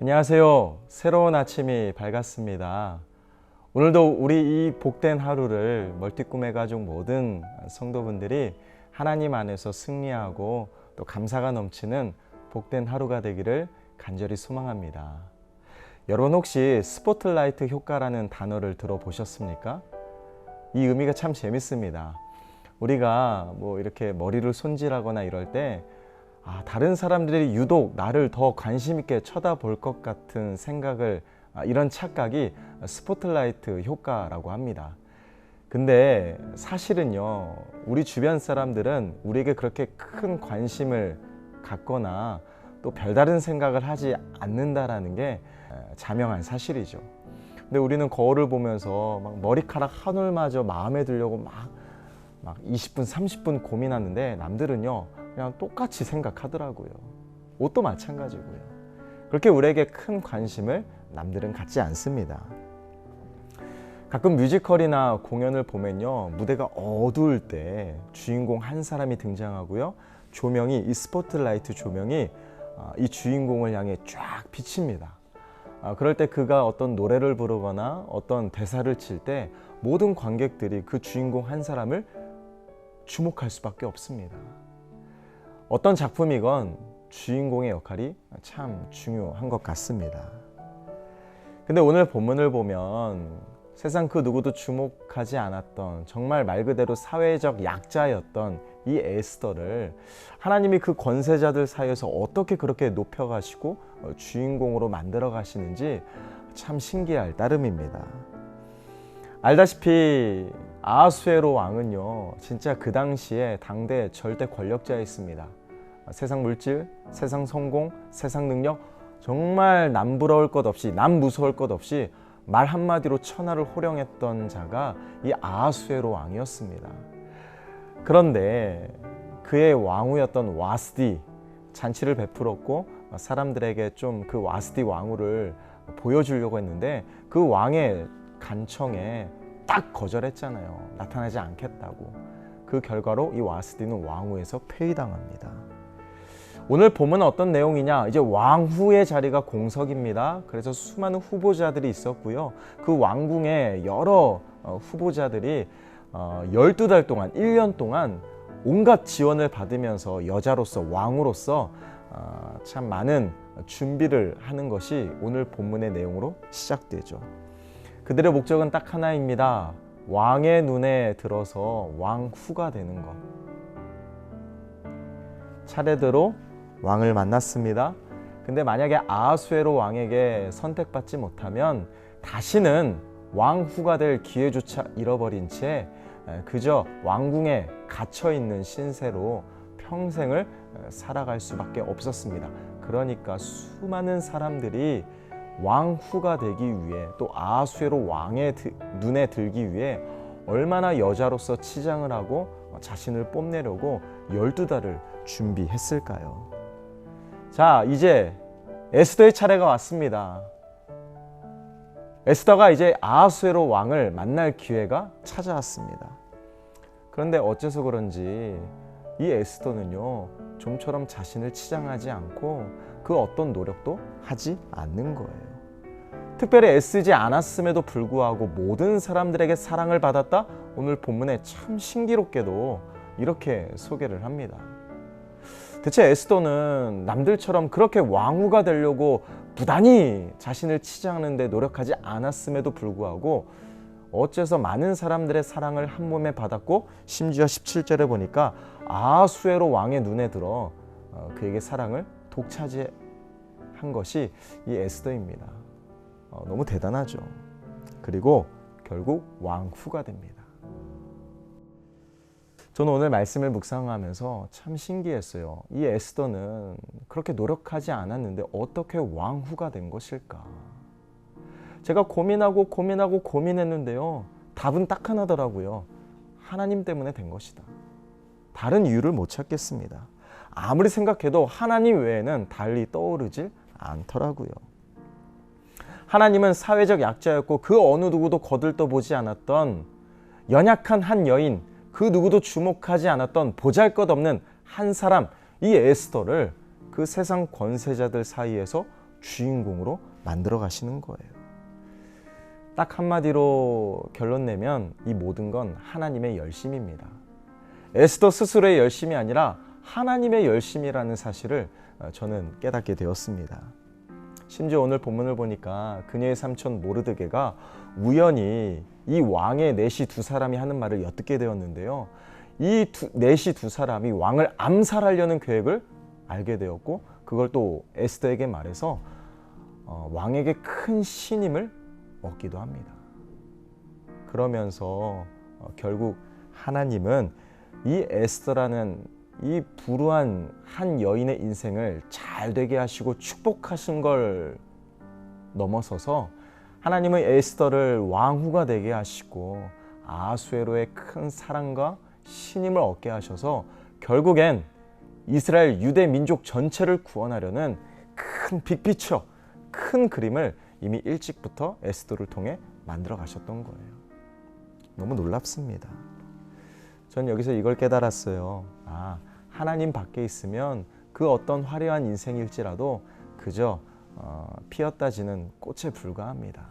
안녕하세요. 새로운 아침이 밝았습니다. 오늘도 우리 이 복된 하루를 멀티꿈의 가족 모든 성도분들이 하나님 안에서 승리하고 또 감사가 넘치는 복된 하루가 되기를 간절히 소망합니다. 여러분 혹시 스포트라이트 효과라는 단어를 들어보셨습니까? 이 의미가 참 재밌습니다. 우리가 이렇게 머리를 손질하거나 이럴 때 다른 사람들이 유독 나를 더 관심 있게 쳐다볼 것 같은 생각을 이런 착각이 스포트라이트 효과라고 합니다. 근데 사실은요, 우리 주변 사람들은 우리에게 그렇게 큰 관심을 갖거나 또 별다른 생각을 하지 않는다라는 게 자명한 사실이죠. 근데 우리는 거울을 보면서 막 머리카락 한 올마저 마음에 들려고 막 20분, 30분 고민하는데 남들은요, 그냥 똑같이 생각하더라고요. 옷도 마찬가지고요. 그렇게 우리에게 큰 관심을 남들은 갖지 않습니다. 가끔 뮤지컬이나 공연을 보면요, 무대가 어두울 때 주인공 한 사람이 등장하고요, 조명이 이 스포트라이트 조명이 이 주인공을 향해 쫙 비칩니다. 그럴 때 그가 어떤 노래를 부르거나 어떤 대사를 칠 때 모든 관객들이 그 주인공 한 사람을 주목할 수밖에 없습니다. 어떤 작품이건 주인공의 역할이 참 중요한 것 같습니다. 근데 오늘 본문을 보면 세상 그 누구도 주목하지 않았던 정말 말 그대로 사회적 약자였던 이 에스더를 하나님이 그 권세자들 사이에서 어떻게 그렇게 높여가시고 주인공으로 만들어 가시는지 참 신기할 따름입니다. 알다시피 아하수에로 왕은요, 진짜 그 당시에 당대 절대 권력자였습니다. 세상 물질, 세상 성공, 세상 능력, 정말 남부러울 것 없이, 남 무서울 것 없이 말 한마디로 천하를 호령했던 자가 이 아하수에로 왕이었습니다. 그런데 그의 왕후였던 와스디 잔치를 베풀었고 사람들에게 좀 그 와스디 왕후를 보여주려고 했는데 그 왕의 간청에 딱 거절했잖아요. 나타나지 않겠다고. 그 결과로 이 와스디는 왕후에서 폐위당합니다. 오늘 본문은 어떤 내용이냐? 이제 왕후의 자리가 공석입니다. 그래서 수많은 후보자들이 있었고요. 그 왕궁에 여러 후보자들이 12달 동안, 1년 동안 온갖 지원을 받으면서 여자로서, 왕으로서 참 많은 준비를 하는 것이 오늘 본문의 내용으로 시작되죠. 그들의 목적은 딱 하나입니다. 왕의 눈에 들어서 왕후가 되는 것. 차례대로 왕을 만났습니다. 근데 만약에 아하수에로 왕에게 선택받지 못하면 다시는 왕후가 될 기회조차 잃어버린 채 그저 왕궁에 갇혀있는 신세로 평생을 살아갈 수밖에 없었습니다. 그러니까 수많은 사람들이 왕후가 되기 위해 또 아하수에로 왕의 눈에 들기 위해 얼마나 여자로서 치장을 하고 자신을 뽐내려고 12달을 준비했을까요? 자, 이제 에스더의 차례가 왔습니다. 에스더가 이제 아하수에로 왕을 만날 기회가 찾아왔습니다. 그런데 어째서 그런지 이 에스더는요, 좀처럼 자신을 치장하지 않고 그 어떤 노력도 하지 않는 거예요. 특별히 애쓰지 않았음에도 불구하고 모든 사람들에게 사랑을 받았다? 오늘 본문에 참 신기롭게도 이렇게 소개를 합니다. 대체 에스더는 남들처럼 그렇게 왕후가 되려고 부단히 자신을 치장하는데 노력하지 않았음에도 불구하고 어째서 많은 사람들의 사랑을 한 몸에 받았고 심지어 17절에 보니까 아하수에로 왕의 눈에 들어 그에게 사랑을 독차지한 것이 이 에스더입니다. 너무 대단하죠. 그리고 결국 왕후가 됩니다. 저는 오늘 말씀을 묵상하면서 참 신기했어요. 이 에스더는 그렇게 노력하지 않았는데 어떻게 왕후가 된 것일까? 제가 고민했는데요. 답은 딱 하나더라고요. 하나님 때문에 된 것이다. 다른 이유를 못 찾겠습니다. 아무리 생각해도 하나님 외에는 달리 떠오르질 않더라고요. 하나님은 사회적 약자였고 그 어느 누구도 거들떠보지 않았던 연약한 한 여인, 그 누구도 주목하지 않았던 보잘것없는 한 사람, 이 에스더를 그 세상 권세자들 사이에서 주인공으로 만들어 가시는 거예요. 딱 한마디로 결론 내면 이 모든 건 하나님의 열심입니다. 에스더 스스로의 열심이 아니라 하나님의 열심이라는 사실을 저는 깨닫게 되었습니다. 심지어 오늘 본문을 보니까 그녀의 삼촌 모르드게가 우연히 이 왕의 내시 두 사람이 하는 말을 엿듣게 되었는데요. 이 내시 두 사람이 왕을 암살하려는 계획을 알게 되었고 그걸 또 에스더에게 말해서 왕에게 큰 신임을 얻기도 합니다. 그러면서 결국 하나님은 이 에스더라는 이 불우한 한 여인의 인생을 잘 되게 하시고 축복하신 걸 넘어서서 하나님은 에스더를 왕후가 되게 하시고 아수에로의 큰 사랑과 신임을 얻게 하셔서 결국엔 이스라엘 유대 민족 전체를 구원하려는 큰 빅피처, 큰 그림을 이미 일찍부터 에스더를 통해 만들어 가셨던 거예요. 너무 놀랍습니다. 전 여기서 이걸 깨달았어요. 하나님 밖에 있으면 그 어떤 화려한 인생일지라도 그저 피었다 지는 꽃에 불과합니다.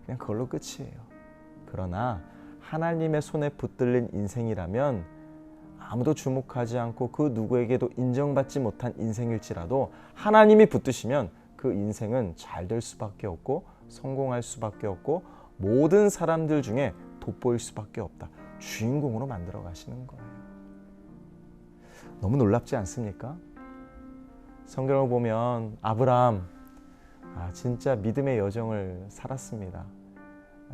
그냥 그걸로 끝이에요. 그러나 하나님의 손에 붙들린 인생이라면 아무도 주목하지 않고 그 누구에게도 인정받지 못한 인생일지라도 하나님이 붙드시면 그 인생은 잘 될 수밖에 없고 성공할 수밖에 없고 모든 사람들 중에 돋보일 수밖에 없다. 주인공으로 만들어 가시는 거예요. 너무 놀랍지 않습니까? 성경을 보면 아브라함 진짜 믿음의 여정을 살았습니다.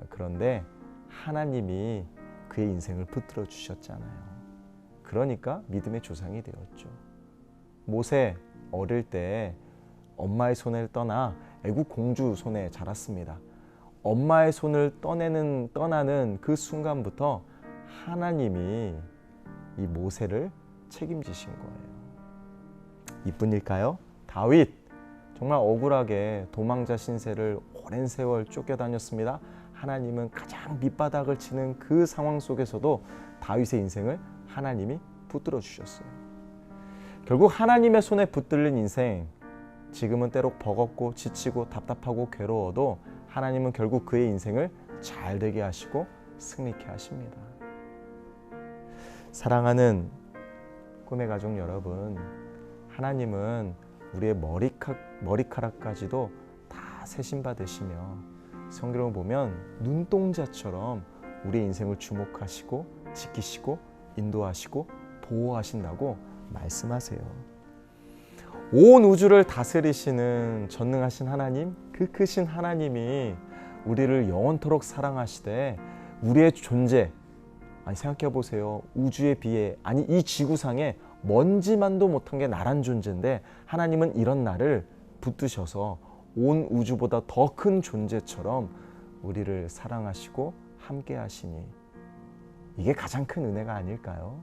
그런데 하나님이 그의 인생을 붙들어 주셨잖아요. 그러니까 믿음의 조상이 되었죠. 모세 어릴 때 엄마의 손을 떠나 애국 공주 손에 자랐습니다. 엄마의 손을 떠나는 그 순간부터 하나님이 이 모세를 책임지신 거예요. 이뿐일까요? 다윗 정말 억울하게 도망자 신세를 오랜 세월 쫓겨다녔습니다. 하나님은 가장 밑바닥을 치는 그 상황 속에서도 다윗의 인생을 하나님이 붙들어 주셨어요. 결국 하나님의 손에 붙들린 인생, 지금은 때로 버겁고 지치고 답답하고 괴로워도 하나님은 결국 그의 인생을 잘 되게 하시고 승리케 하십니다. 사랑하는 꿈의 가족 여러분, 하나님은 우리의 머리카락까지도 다 세심받으시며 성경을 보면 눈동자처럼 우리의 인생을 주목하시고 지키시고 인도하시고 보호하신다고 말씀하세요. 온 우주를 다스리시는 전능하신 하나님, 그 크신 하나님이 우리를 영원토록 사랑하시되 우리의 존재, 생각해 보세요. 우주에 비해, 이 지구상에 먼지만도 못한 게 나란 존재인데 하나님은 이런 나를 붙드셔서 온 우주보다 더 큰 존재처럼 우리를 사랑하시고 함께 하시니 이게 가장 큰 은혜가 아닐까요?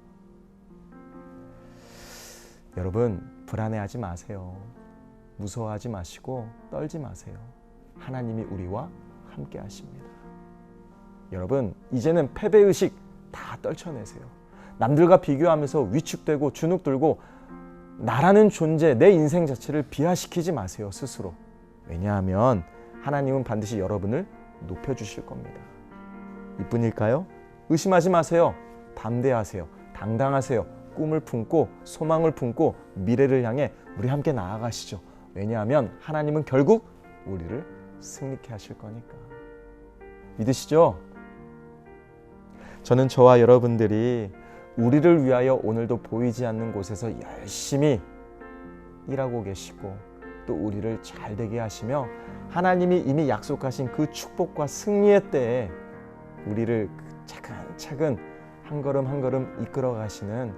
여러분, 불안해하지 마세요. 무서워하지 마시고 떨지 마세요. 하나님이 우리와 함께 하십니다. 여러분, 이제는 패배의식 다 떨쳐내세요. 남들과 비교하면서 위축되고 주눅들고 나라는 존재, 내 인생 자체를 비하시키지 마세요, 스스로. 왜냐하면 하나님은 반드시 여러분을 높여주실 겁니다. 이뿐일까요? 의심하지 마세요. 담대하세요. 당당하세요. 꿈을 품고 소망을 품고 미래를 향해 우리 함께 나아가시죠. 왜냐하면 하나님은 결국 우리를 승리케 하실 거니까. 믿으시죠? 저는 저와 여러분들이 우리를 위하여 오늘도 보이지 않는 곳에서 열심히 일하고 계시고 또 우리를 잘 되게 하시며 하나님이 이미 약속하신 그 축복과 승리의 때에 우리를 차근차근 한 걸음 한 걸음 이끌어 가시는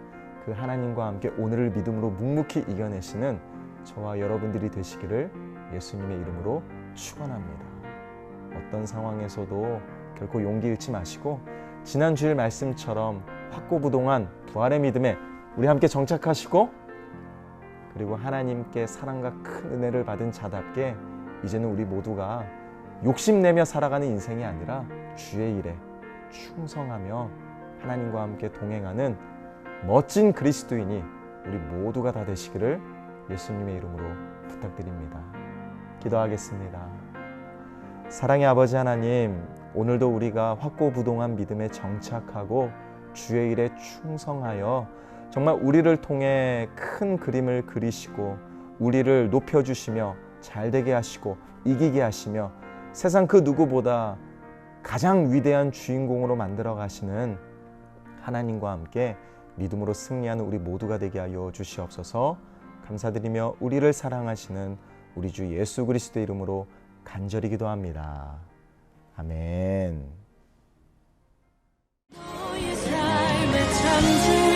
그 하나님과 함께 오늘을 믿음으로 묵묵히 이겨내시는 저와 여러분들이 되시기를 예수님의 이름으로 축원합니다. 어떤 상황에서도 결코 용기 잃지 마시고 지난 주일 말씀처럼 확고부동한 부활의 믿음에 우리 함께 정착하시고 그리고 하나님께 사랑과 큰 은혜를 받은 자답게 이제는 우리 모두가 욕심내며 살아가는 인생이 아니라 주의 일에 충성하며 하나님과 함께 동행하는 멋진 그리스도인이 우리 모두가 다 되시기를 예수님의 이름으로 부탁드립니다. 기도하겠습니다. 사랑의 아버지 하나님, 오늘도 우리가 확고부동한 믿음에 정착하고 주의 일에 충성하여 정말 우리를 통해 큰 그림을 그리시고 우리를 높여주시며 잘되게 하시고 이기게 하시며 세상 그 누구보다 가장 위대한 주인공으로 만들어 가시는 하나님과 함께 믿음으로 승리하는 우리 모두가 되게 하여 주시옵소서. 감사드리며 우리를 사랑하시는 우리 주 예수 그리스도의 이름으로 간절히 기도합니다. 아멘. 너의 삶의 창조